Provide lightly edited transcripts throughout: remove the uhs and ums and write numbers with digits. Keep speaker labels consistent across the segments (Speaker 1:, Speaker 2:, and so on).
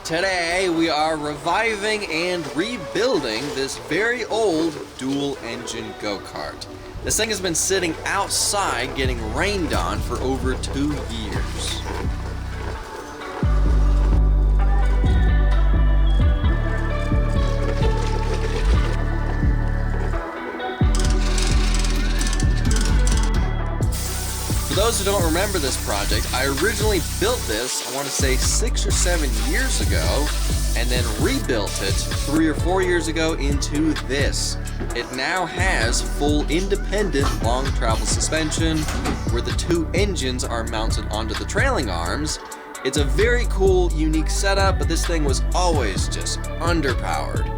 Speaker 1: Today we are reviving and rebuilding this very old dual engine go-kart. This thing has been sitting outside getting rained on for over 2 years. For those who don't remember this project, I originally built this, I want to say 6 or 7 years ago, and then rebuilt it 3 or 4 years ago into this. It now has full independent long travel suspension, where the 2 engines are mounted onto the trailing arms. It's a very cool, unique setup, but this thing was always just underpowered.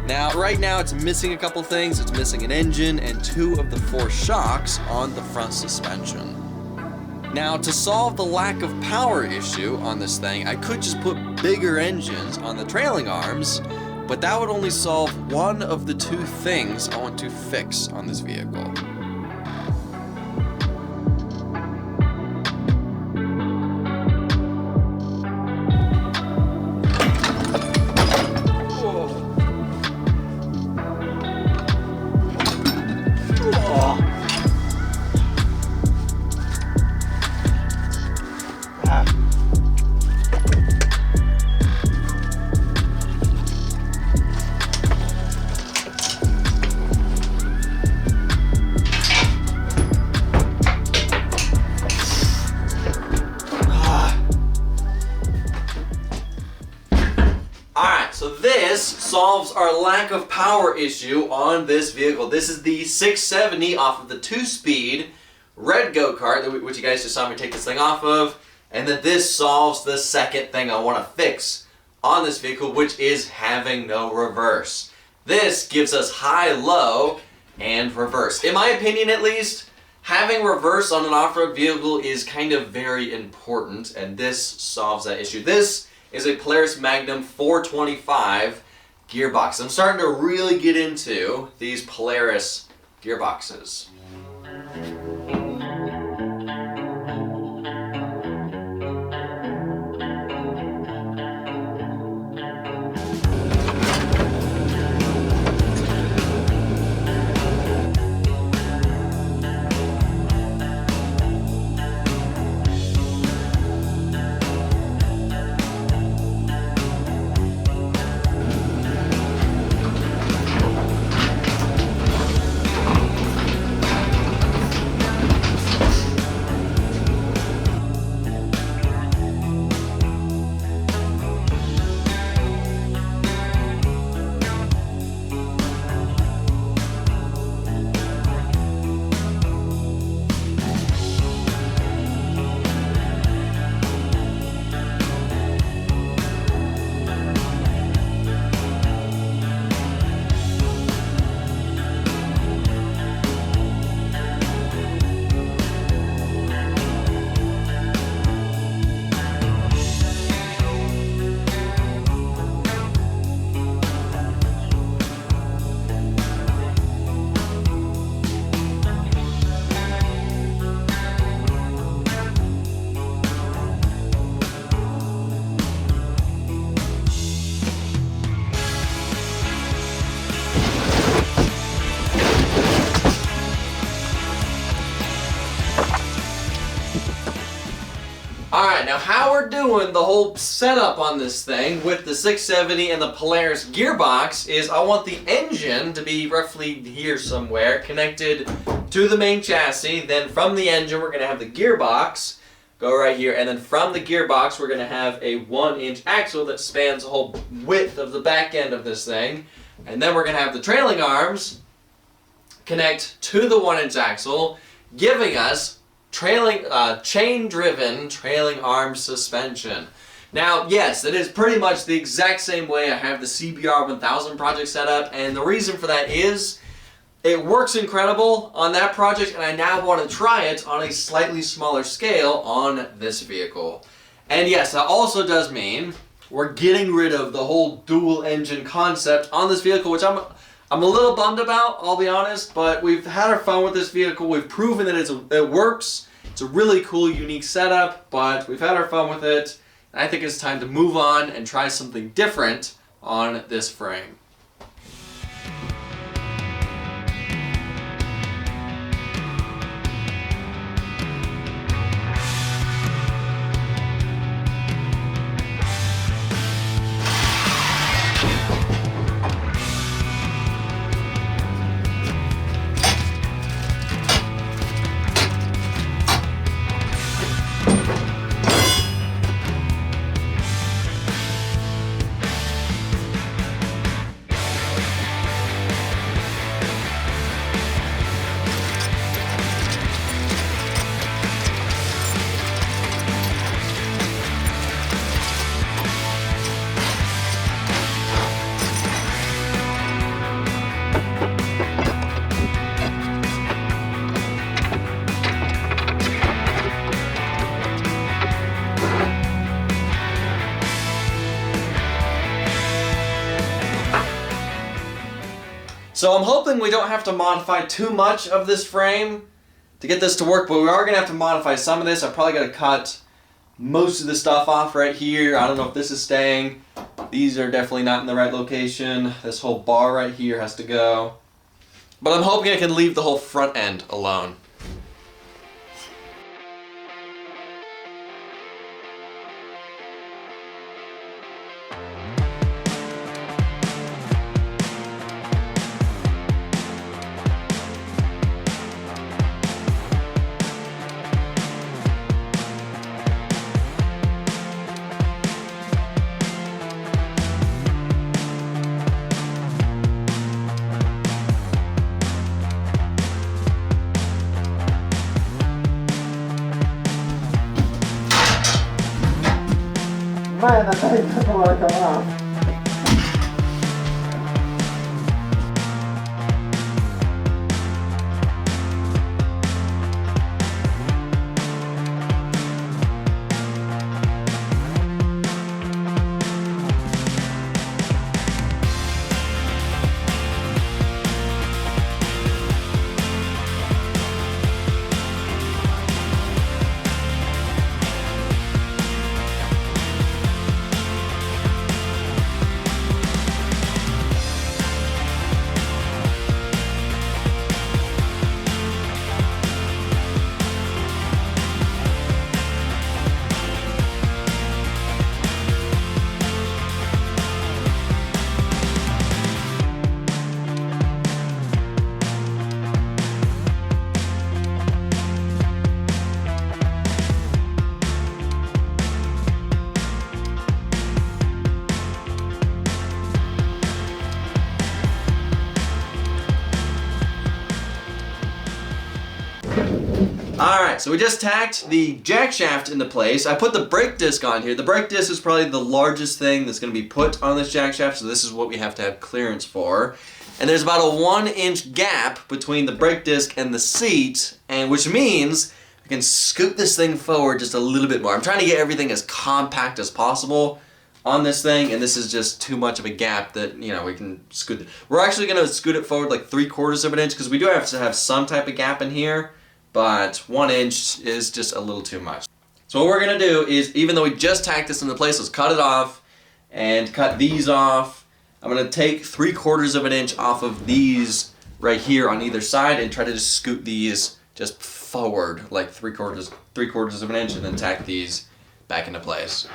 Speaker 1: Now, right now it's missing a couple things. It's missing an engine and 2 of the 4 shocks on the front suspension. Now, to solve the lack of power issue on this thing, I could just put bigger engines on the trailing arms, but that would only solve one of the 2 things I want to fix on this vehicle. So this solves our lack of power issue on this vehicle. This is the 670 off of the 2-speed red go-kart, which you guys just saw me take this thing off of. And then this solves the second thing I want to fix on this vehicle, which is having no reverse. This gives us high, low, and reverse. In my opinion, at least, having reverse on an off-road vehicle is kind of very important, and this solves that issue. This is a Polaris Magnum 425 gearbox. I'm starting to really get into these Polaris gearboxes. Alright, now how we're doing the whole setup on this thing with the 670 and the Polaris gearbox is I want the engine to be roughly here somewhere, connected to the main chassis. Then from the engine we're going to have the gearbox go right here, and then from the gearbox we're going to have a 1-inch axle that spans the whole width of the back end of this thing. And then we're going to have the trailing arms connect to the 1-inch axle, giving us chain-driven trailing arm suspension. Now, yes, it is pretty much the exact same way I have the CBR 1000 project set up, and the reason for that is it works incredible on that project, and I now want to try it on a slightly smaller scale on this vehicle. And yes, that also does mean we're getting rid of the whole dual engine concept on this vehicle, which I'm a little bummed about, I'll be honest, but we've had our fun with this vehicle. We've proven that it works. It's a really cool, unique setup, but we've had our fun with it. I think it's time to move on and try something different on this frame. So I'm hoping we don't have to modify too much of this frame to get this to work, but we are going to have to modify some of this. I'm probably going to cut most of the stuff off right here. I don't know if this is staying. These are definitely not in the right location. This whole bar right here has to go. But I'm hoping I can leave the whole front end alone. Alright, so we just tacked the jack shaft into place. I put the brake disc on here. The brake disc is probably the largest thing that's going to be put on this jack shaft, so this is what we have to have clearance for. And there's about a 1-inch gap between the brake disc and the seat, and which means I can scoot this thing forward just a little bit more. I'm trying to get everything as compact as possible on this thing, and this is just too much of a gap that, you know, we can scoot it. We're actually going to scoot it forward like 3/4 of an inch because we do have to have some type of gap in here. But 1 inch is just a little too much. So what we're gonna do is, even though we just tacked this into place, let's cut it off and cut these off. I'm gonna take 3/4 of an inch off of these right here on either side and try to just scoot these just forward like 3/4 of an inch and then tack these back into place.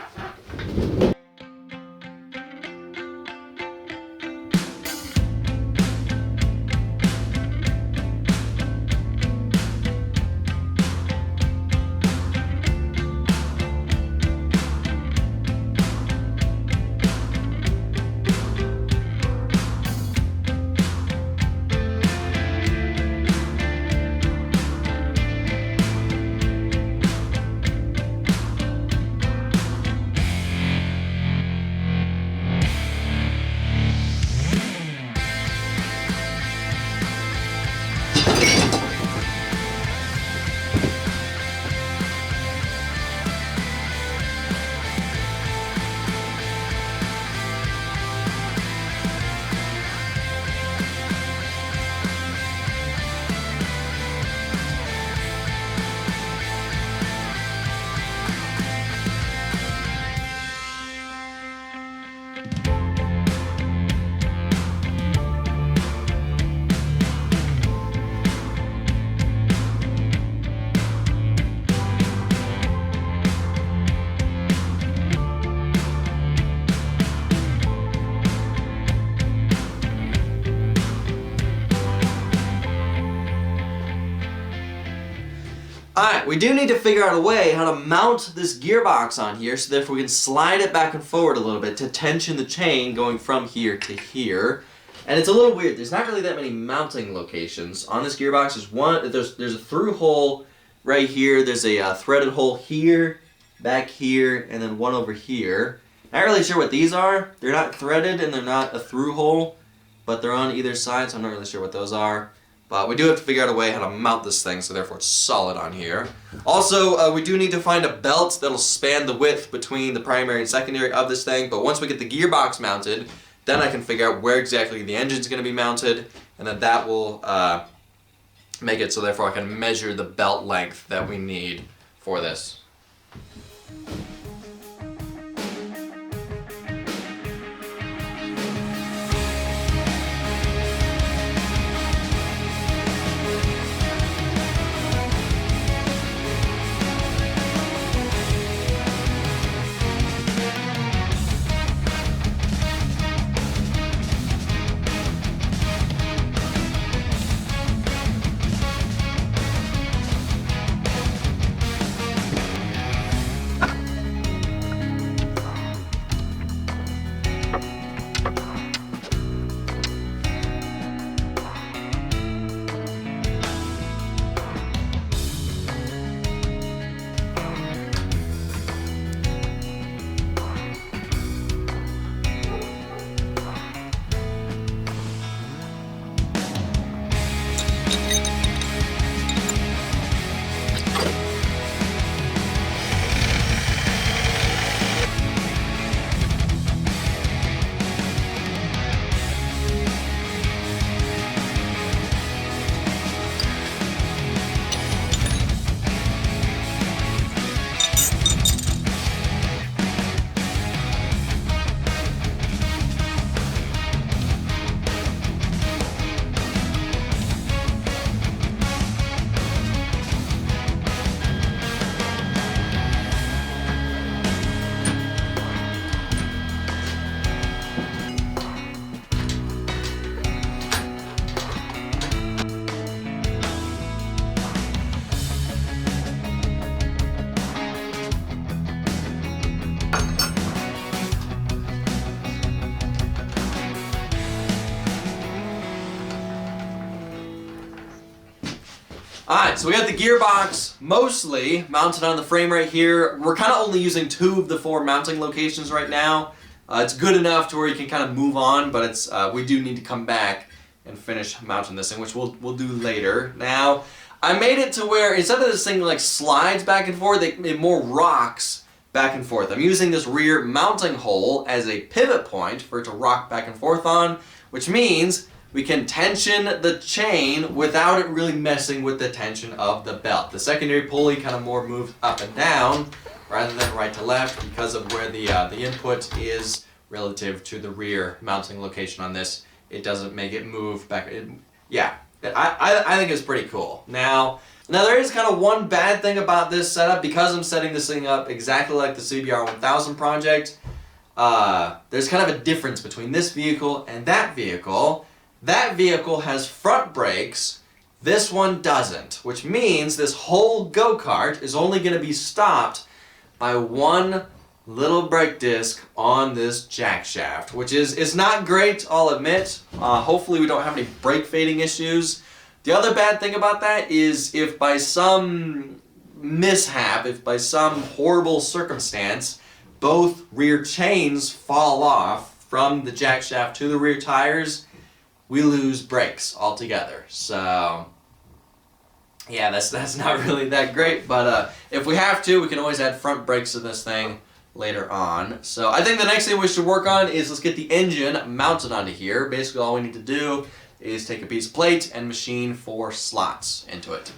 Speaker 1: Alright, we do need to figure out a way how to mount this gearbox on here so therefore we can slide it back and forward a little bit to tension the chain going from here to here. And it's a little weird. There's not really that many mounting locations on this gearbox. There's a through hole right here. There's a threaded hole here, back here, and then one over here. Not really sure what these are. They're not threaded and they're not a through hole, but they're on either side, so I'm not really sure what those are. But we do have to figure out a way how to mount this thing, so therefore it's solid on here. Also, we do need to find a belt that'll span the width between the primary and secondary of this thing. But once we get the gearbox mounted, then I can figure out where exactly the engine's going to be mounted, and then that will make it so therefore I can measure the belt length that we need for this. Alright, so we got the gearbox mostly mounted on the frame right here. We're kind of only using 2 of the 4 mounting locations right now. It's good enough to where you can kind of move on, but it's we do need to come back and finish mounting this thing, which we'll do later. Now, I made it to where instead of this thing like slides back and forth, it more rocks back and forth. I'm using this rear mounting hole as a pivot point for it to rock back and forth on, which means we can tension the chain without it really messing with the tension of the belt. The secondary pulley kind of more moves up and down rather than right to left because of where the input is relative to the rear mounting location on this. It doesn't make it move back. I think it's pretty cool. Now there is kind of one bad thing about this setup because I'm setting this thing up exactly like the CBR 1000 project. There's kind of a difference between this vehicle and that vehicle. That vehicle has front brakes, this one doesn't, which means this whole go-kart is only going to be stopped by one little brake disc on this jack shaft, which is not great, I'll admit. Hopefully we don't have any brake fading issues. The other bad thing about that is if by some mishap, if by some horrible circumstance, both rear chains fall off from the jack shaft to the rear tires, we lose brakes altogether. So yeah, that's not really that great, but if we have to, we can always add front brakes to this thing later on. So I think the next thing we should work on is let's get the engine mounted onto here. Basically all we need to do is take a piece of plate and machine 4 slots into it.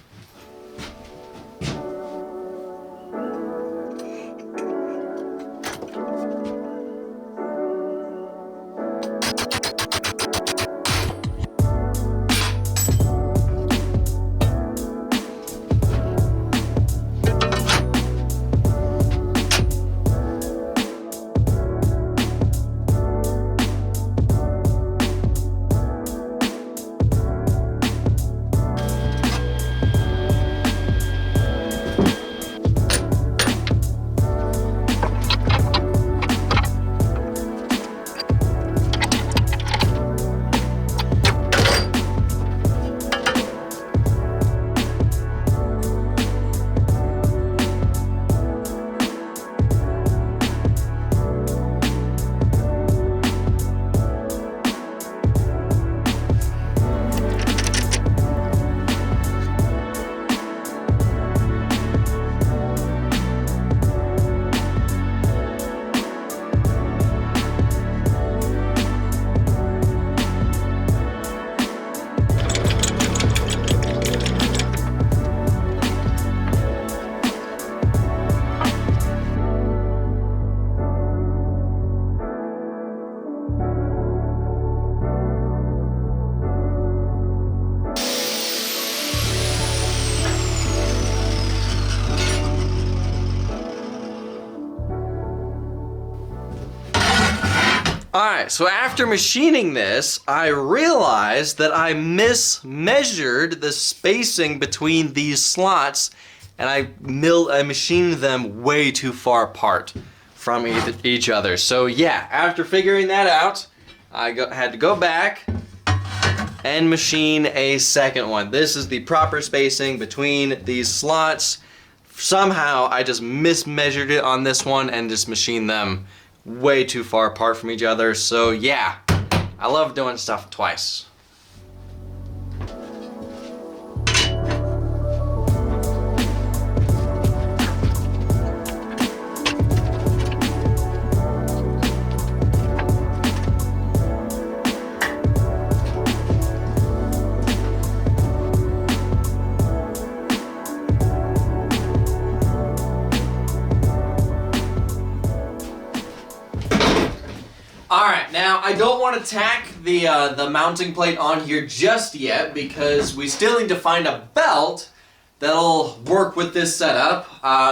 Speaker 1: Alright, so after machining this, I realized that I mismeasured the spacing between these slots, and I machined them way too far apart from each other. So yeah, after figuring that out, I had to go back and machine a second one. This is the proper spacing between these slots. Somehow I just mismeasured it on this one and just machined them way too far apart from each other. So yeah, I love doing stuff twice. Alright, now I don't want to tack the mounting plate on here just yet because we still need to find a belt that'll work with this setup.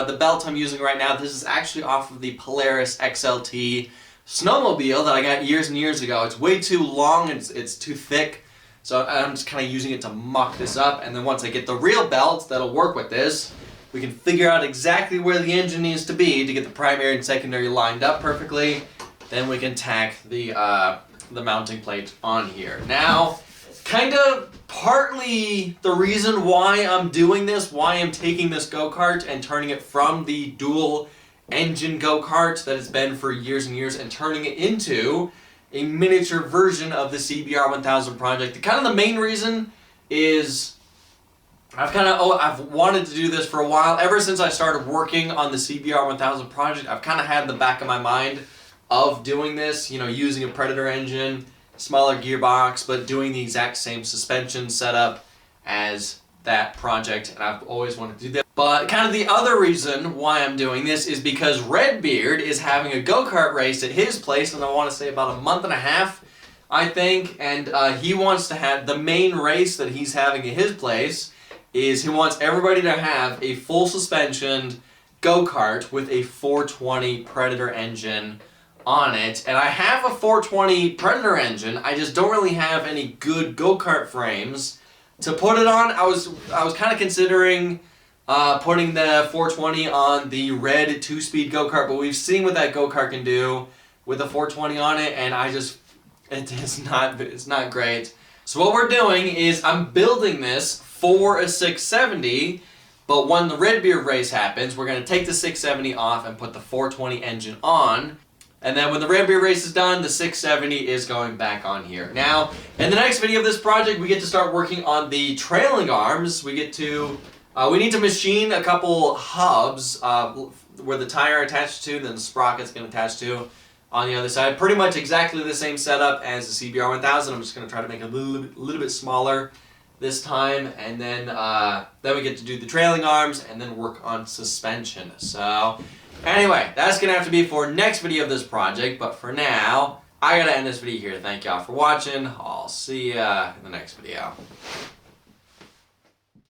Speaker 1: The belt I'm using right now, this is actually off of the Polaris XLT snowmobile that I got years and years ago. It's way too long, it's too thick, so I'm just kind of using it to muck this up, and then once I get the real belt that'll work with this, we can figure out exactly where the engine needs to be to get the primary and secondary lined up perfectly. Then we can tack the mounting plate on here. Now, kind of partly the reason why I'm doing this, why I'm taking this go-kart and turning it from the dual engine go-kart that it's been for years and years and turning it into a miniature version of the CBR 1000 project. Kind of the main reason is I've wanted to do this for a while. Ever since I started working on the CBR 1000 project, I've kind of had in the back of my mind of doing this, you know, using a Predator engine, smaller gearbox, but doing the exact same suspension setup as that project, and I've always wanted to do that. But kind of the other reason why I'm doing this is because Redbeard is having a go-kart race at his place, and I want to say about a month and a half, I think, and he wants to have, the main race that he's having at his place is he wants everybody to have a full suspension go-kart with a 420 Predator engine on it, and I have a 420 Predator engine. I just don't really have any good go-kart frames to put it on. I was kind of considering putting the 420 on the red 2-speed go-kart, but we've seen what that go-kart can do with the 420 on it, and it's not great. So what we're doing is I'm building this for a 670, but when the Redbeard race happens, we're going to take the 670 off and put the 420 engine on. And then when the Redbeard race is done, the 670 is going back on here. Now, in the next video of this project, we get to start working on the trailing arms. We need to machine a couple hubs where the tire attached to, then the sprocket's going to attach to on the other side. Pretty much exactly the same setup as the CBR 1000. I'm just going to try to make it a little bit smaller this time, and then we get to do the trailing arms and then work on suspension. So anyway, that's going to have to be for next video of this project, but for now, I got to end this video here. Thank y'all for watching. I'll see ya in the next video.